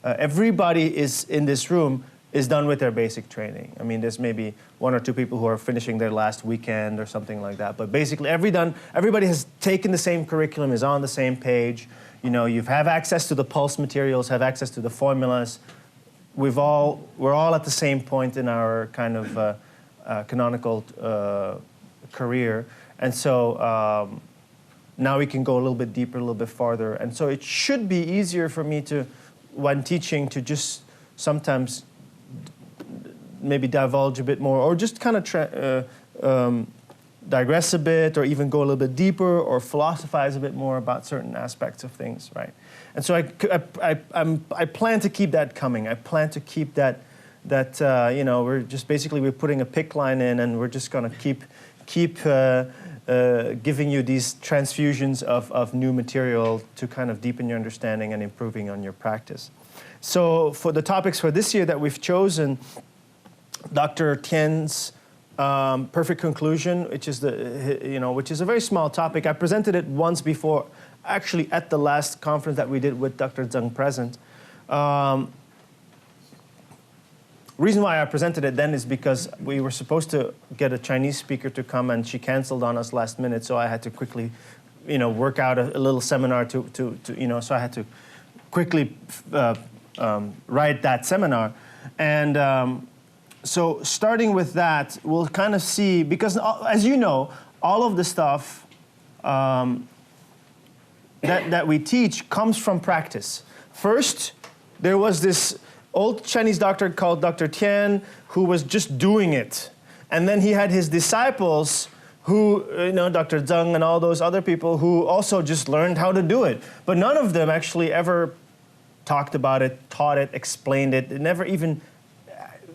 everybody is in this room is done with their basic training. I mean, there's maybe 1 or 2 people who are finishing their last weekend or something like that. But basically, everybody has taken the same curriculum, is on the same page. You know, you have access to the pulse materials, have access to the formulas. We're all at the same point in our kind of canonical career. And so now we can go a little bit deeper, a little bit farther. And so it should be easier for me to, when teaching, to just sometimes maybe divulge a bit more, or just kind of digress a bit, or even go a little bit deeper, or philosophize a bit more about certain aspects of things, right? And so I plan to keep that coming. I plan to keep that you know, we're putting a PIC line in, and we're just going to keep giving you these transfusions of new material to kind of deepen your understanding and improving on your practice. So for the topics for this year that we've chosen, Dr. Tian's perfect conclusion, which is a very small topic. I presented it once before, actually at the last conference that we did with Dr. Zheng present. Reason why I presented it then is because we were supposed to get a Chinese speaker to come, and she canceled on us last minute, so I had to quickly, you know, work out a little seminar to you know, so I had to quickly write that seminar. And so starting with that, we'll kind of see, because as you know, all of the stuff that we teach comes from practice. First, there was this old Chinese doctor called Dr. Tian who was just doing it. And then he had his disciples who, you know, Dr. Zheng and all those other people who also just learned how to do it. But none of them actually ever talked about it, taught it, explained it. They never even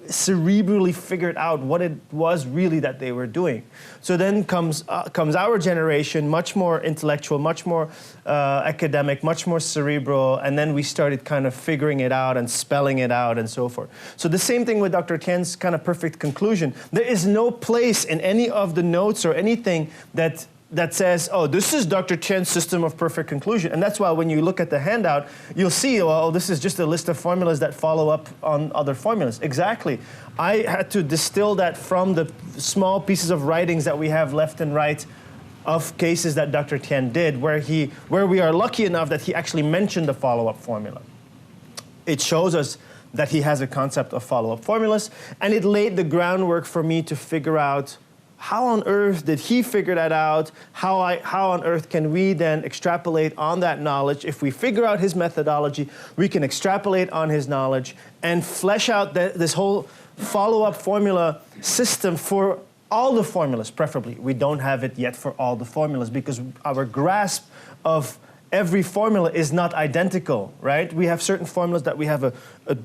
cerebrally figured out what it was really that they were doing. So then comes our generation, much more intellectual, much more academic, much more cerebral, and then we started kind of figuring it out and spelling it out and so forth. So the same thing with Dr. Tian's kind of perfect conclusion. There is no place in any of the notes or anything that says, oh, this is Dr. Tian's system of perfect conclusion. And that's why when you look at the handout, you'll see, well, this is just a list of formulas that follow up on other formulas. Exactly. I had to distill that from the small pieces of writings that we have left and right of cases that Dr. Tian did, where we are lucky enough that he actually mentioned the follow-up formula. It shows us that he has a concept of follow-up formulas, and it laid the groundwork for me to figure out how on earth did he figure that out? How on earth can we then extrapolate on that knowledge? If we figure out his methodology, we can extrapolate on his knowledge and flesh out this whole follow-up formula system for all the formulas, preferably. We don't have it yet for all the formulas because our grasp of every formula is not identical, right? We have certain formulas that we have a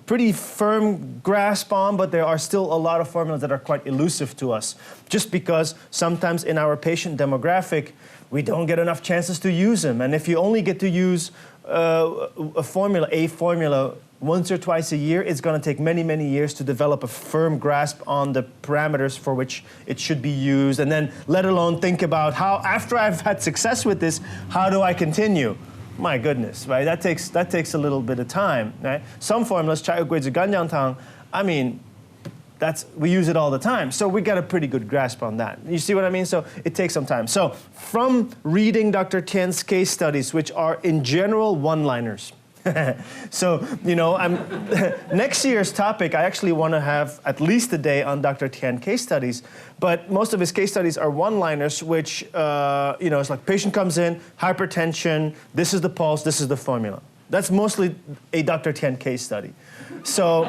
pretty firm grasp on, but there are still a lot of formulas that are quite elusive to us, just because sometimes in our patient demographic, we don't get enough chances to use them. And if you only get to use a formula once or twice a year, it's going to take many, many years to develop a firm grasp on the parameters for which it should be used, and then let alone think about how, after I've had success with this, how do I continue? My goodness, right? That takes a little bit of time, right? Some formulas, I mean, we use it all the time, so we got a pretty good grasp on that. You see what I mean? So it takes some time. So from reading Dr. Tian's case studies, which are in general one-liners, so, you know, next year's topic, I actually want to have at least a day on Dr. Tian case studies, but most of his case studies are one-liners, which, you know, it's like patient comes in, hypertension, this is the pulse, this is the formula. That's mostly a Dr. Tian case study. So,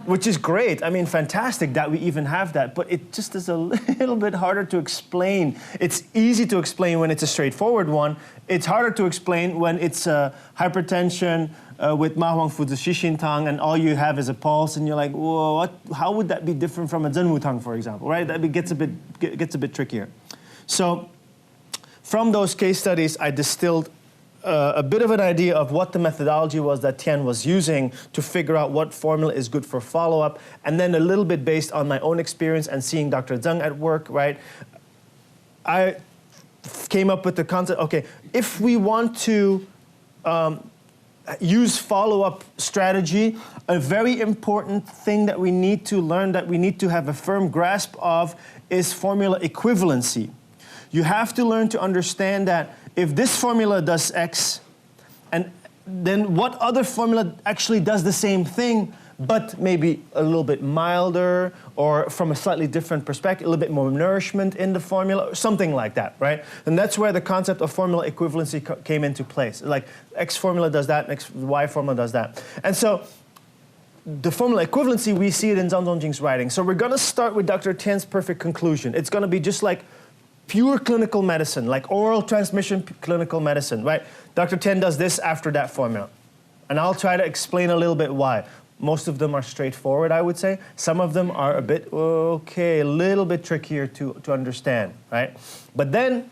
which is great. I mean, fantastic that we even have that, but it just is a little bit harder to explain. It's easy to explain when it's a straightforward one. It's harder to explain when it's hypertension with Ma Huang Fu Xi Tang, and all you have is a pulse, and you're like, whoa, how would that be different from a Zhenwu Tang, for example, right? That gets a bit trickier. So, from those case studies, I distilled a bit of an idea of what the methodology was that Tian was using to figure out what formula is good for follow-up, and then a little bit based on my own experience and seeing Dr. Zheng at work, right? I came up with the concept, okay, if we want to use follow-up strategy. A very important thing that we need to learn, that we need to have a firm grasp of, is formula equivalency. You have to learn to understand that if this formula does X, and then what other formula actually does the same thing, but maybe a little bit milder, or from a slightly different perspective, a little bit more nourishment in the formula, or something like that, right? And that's where the concept of formula equivalency came into place. Like X formula does that, Y formula does that. And so the formula equivalency, we see it in Zhang Zongjing's writing. So we're going to start with Dr. Tian's perfect conclusion. It's going to be just like pure clinical medicine, like oral transmission clinical medicine, right? Dr. Tian does this after that formula. And I'll try to explain a little bit why. Most of them are straightforward, I would say. Some of them are a bit, okay, a little bit trickier to understand, right? But then,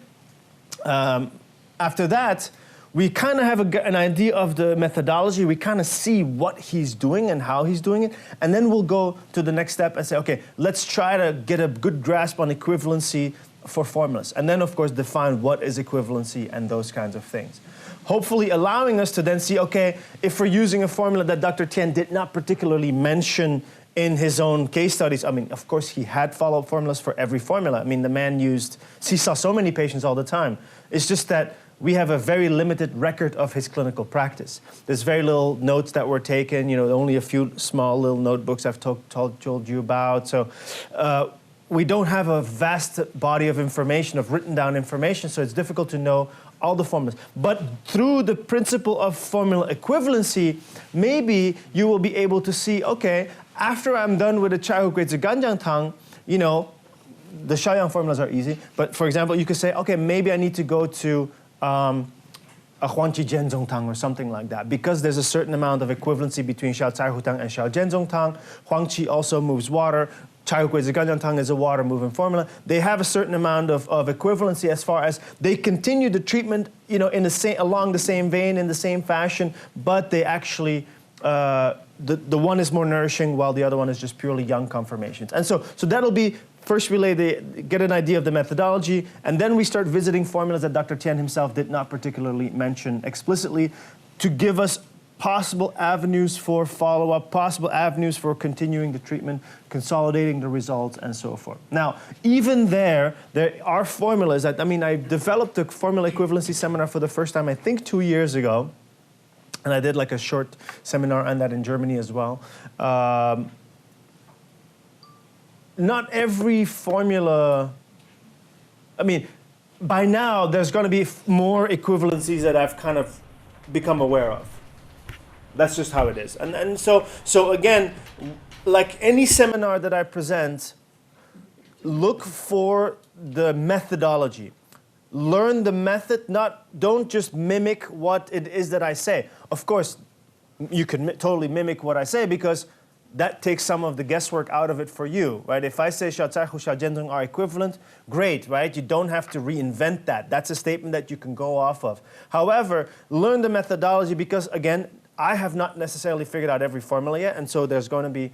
after that, we kind of have an idea of the methodology. We kind of see what he's doing and how he's doing it. And then we'll go to the next step and say, okay, let's try to get a good grasp on equivalency for formulas. And then, of course, define what is equivalency and those kinds of things. Hopefully allowing us to then see, okay, if we're using a formula that Dr. Tian did not particularly mention in his own case studies. I mean, of course, he had follow-up formulas for every formula. I mean, the man he saw so many patients all the time. It's just that we have a very limited record of his clinical practice. There's very little notes that were taken, you know, only a few small little notebooks I've told you about. So we don't have a vast body of information, of written down information, so it's difficult to know all the formulas. But through the principle of formula equivalency, maybe you will be able to see, okay, after I'm done with the Chaihu Ganjiang Tang, you know, the Shaoyang formulas are easy. But for example, you could say, okay, maybe I need to go to a Huangqi Jianzong Tang or something like that, because there's a certain amount of equivalency between Xiao Caihu Tang and Xiao Jianzong Tang. Huangqi also moves water. Chaihu Ganjiang Tang is a water-moving formula. They have a certain amount of equivalency as far as they continue the treatment, you know, along the same vein, in the same fashion, but they actually, the one is more nourishing while the other one is just purely yang conformations. And so that'll be, first we get an idea of the methodology, and then we start visiting formulas that Dr. Tian himself did not particularly mention explicitly to give us possible avenues for follow-up, possible avenues for continuing the treatment, consolidating the results, and so forth. Now, even there are formulas that, I mean, I developed a formula equivalency seminar for the first time, I think 2 years ago, and I did like a short seminar on that in Germany as well. Not every formula, I mean, by now there's going to be more equivalencies that I've kind of become aware of. That's just how it is. And so again, like any seminar that I present, look for the methodology. Learn the method, don't just mimic what it is that I say. Of course, you can totally mimic what I say because that takes some of the guesswork out of it for you, right? If I say Xiao Caihu, Xiao Jianzong are equivalent, great, right? You don't have to reinvent that. That's a statement that you can go off of. However, learn the methodology because, again, I have not necessarily figured out every formula yet, and so there's going to be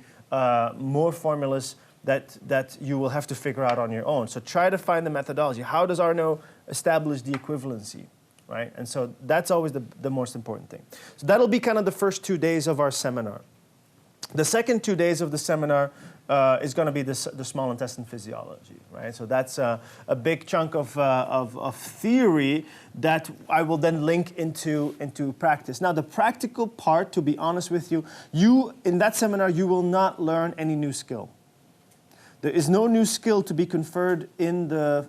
more formulas that you will have to figure out on your own. So try to find the methodology. How does Arno establish the equivalency, right? And so that's always the most important thing. So that'll be kind of the first 2 days of our seminar. The second 2 days of the seminar is going to be the small intestine physiology, right? So that's a big chunk of theory that I will then link into practice. Now, the practical part, to be honest with you, in that seminar, you will not learn any new skill. There is no new skill to be conferred in the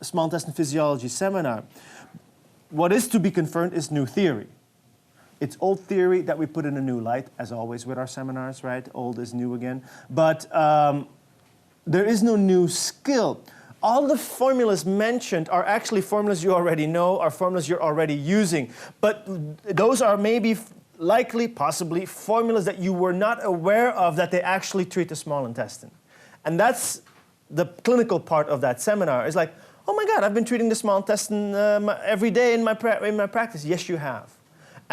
small intestine physiology seminar. What is to be conferred is new theory. It's old theory that we put in a new light, as always with our seminars, right? Old is new again. But there is no new skill. All the formulas mentioned are actually formulas you already know, are formulas you're already using. But those are maybe, likely, possibly, formulas that you were not aware of that they actually treat the small intestine. And that's the clinical part of that seminar. It's like, oh my God, I've been treating the small intestine every day in my practice. Yes, you have.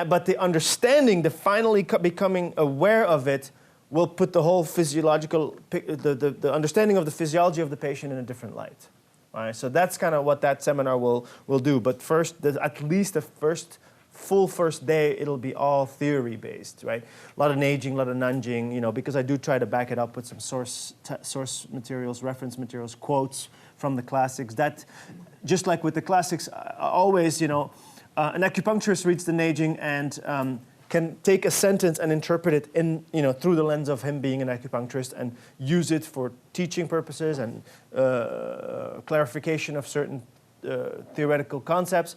But the understanding, the finally becoming aware of it, will put the whole physiological, the understanding of the physiology of the patient in a different light. All right? So that's kind of what that seminar will do. But first, at least the first full first day, it'll be all theory-based, right? A lot of Neijing, a lot of Nanjing, you know, because I do try to back it up with some source materials, reference materials, quotes from the classics. That, just like with the classics, always, you know, an acupuncturist reads the Neijing and can take a sentence and interpret it in, you know, through the lens of him being an acupuncturist and use it for teaching purposes and clarification of certain theoretical concepts.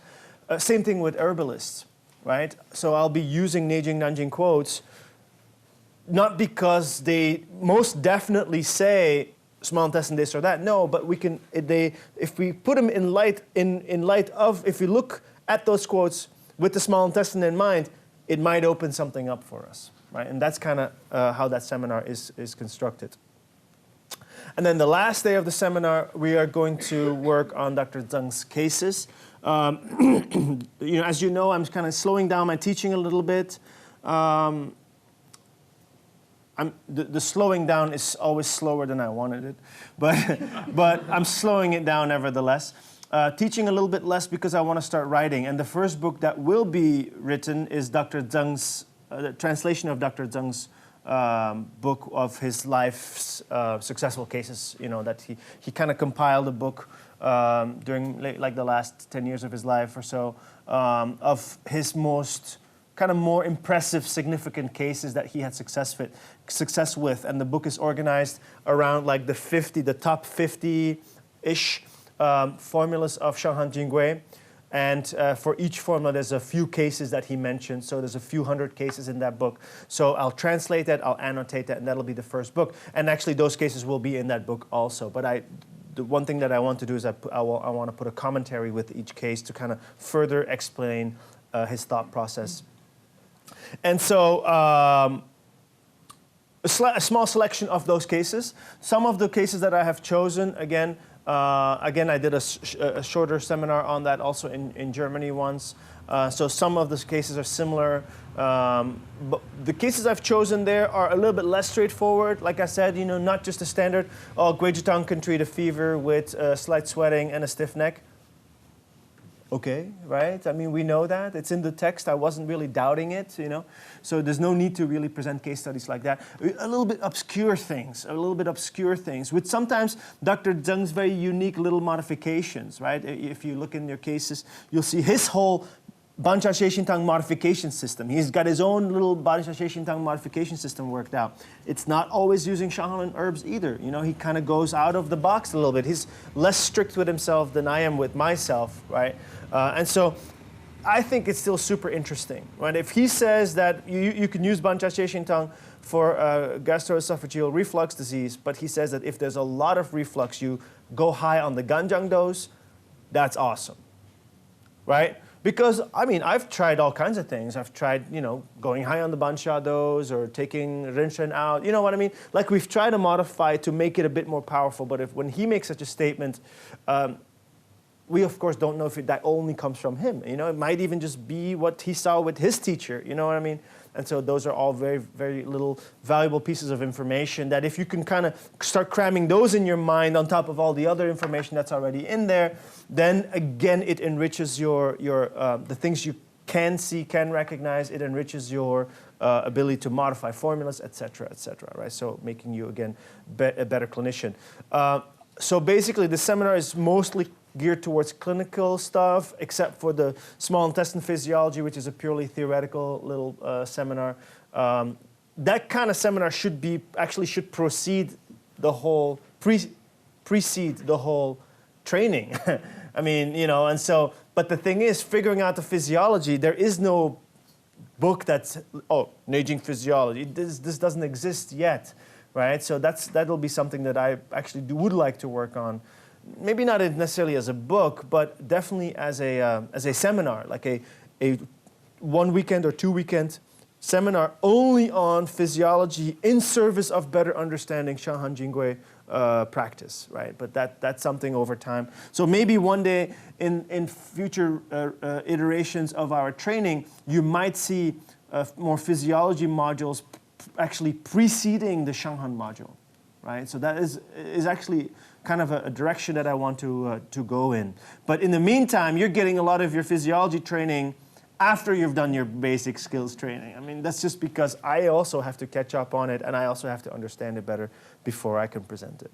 Same thing with herbalists, right? So I'll be using Neijing, Nanjing quotes, not because they most definitely say small intestine this or that. No, but we can. If we put them in light of, if we look at those quotes with the small intestine in mind, it might open something up for us, right? And that's kind of how that seminar is constructed. And then the last day of the seminar, we are going to work on Dr. Zheng's cases. You know, as you know, I'm kind of slowing down my teaching a little bit. The slowing down is always slower than I wanted it, but I'm slowing it down nevertheless. Teaching a little bit less because I want to start writing. And the first book that will be written is Dr. Zheng's, the translation of Dr. Zheng's book of his life's successful cases, you know, that he kind of compiled a book during like the last 10 years of his life or so, of his most kind of more impressive, significant cases that he had success with. And the book is organized around like the top 50-ish formulas of Shanghan Jingui. And for each formula, there's a few cases that he mentioned. So there's a few hundred cases in that book. So I'll translate that, I'll annotate that, and that'll be the first book. And actually, those cases will be in that book also. But the one thing that I want to do is I want to put a commentary with each case to kind of further explain his thought process. And so a small selection of those cases. Some of the cases that I have chosen, again, I did a shorter seminar on that also in Germany once. So some of the cases are similar. But the cases I've chosen there are a little bit less straightforward. Like I said, you know, not just a standard, Guizhitang can treat a fever with slight sweating and a stiff neck. Okay, right? I mean, we know that. It's in the text. I wasn't really doubting it, you know. So there's no need to really present case studies like that. A little bit obscure things, with sometimes Dr. Zheng's very unique little modifications, right? If you look in your cases, you'll see his whole Bansha Sheshintang modification system. He's got his own little Bansha Sheshintang modification system worked out. It's not always using Shanghan herbs either. You know, he kind of goes out of the box a little bit. He's less strict with himself than I am with myself, right? And so I think it's still super interesting, right? If he says that you can use Bansha Sheshintang for gastroesophageal reflux disease, but he says that if there's a lot of reflux, you go high on the ganjang dose, that's awesome, right? Because, I mean, I've tried all kinds of things. I've tried, you know, going high on the Bansha dose or taking Rinshen out. You know what I mean? Like, we've tried to modify to make it a bit more powerful. But when he makes such a statement, we, of course, don't know if that only comes from him. You know, it might even just be what he saw with his teacher. You know what I mean? And so those are all very, very little valuable pieces of information that if you can kind of start cramming those in your mind on top of all the other information that's already in there, then again, it enriches your the things you can see, can recognize. It enriches your ability to modify formulas, et cetera, right? So making you, again, a better clinician. So basically, the seminar is mostly geared towards clinical stuff, except for the small intestine physiology, which is a purely theoretical little seminar. That kind of seminar should precede the whole training. I mean, you know, and so, but the thing is, figuring out the physiology, there is no book that's, Neijing physiology. This doesn't exist yet, right? So that'll be something that I actually would like to work on. Maybe not necessarily as a book, but definitely as a seminar, like a 1 weekend or 2 weekend seminar only on physiology in service of better understanding Shanghan Jingui practice, right? But that's something over time. So maybe one day in future iterations of our training, you might see more physiology modules actually preceding the Shanghan module, right? So that is actually kind of a direction that I want to go in. But in the meantime, you're getting a lot of your physiology training after you've done your basic skills training. I mean, that's just because I also have to catch up on it and I also have to understand it better before I can present it.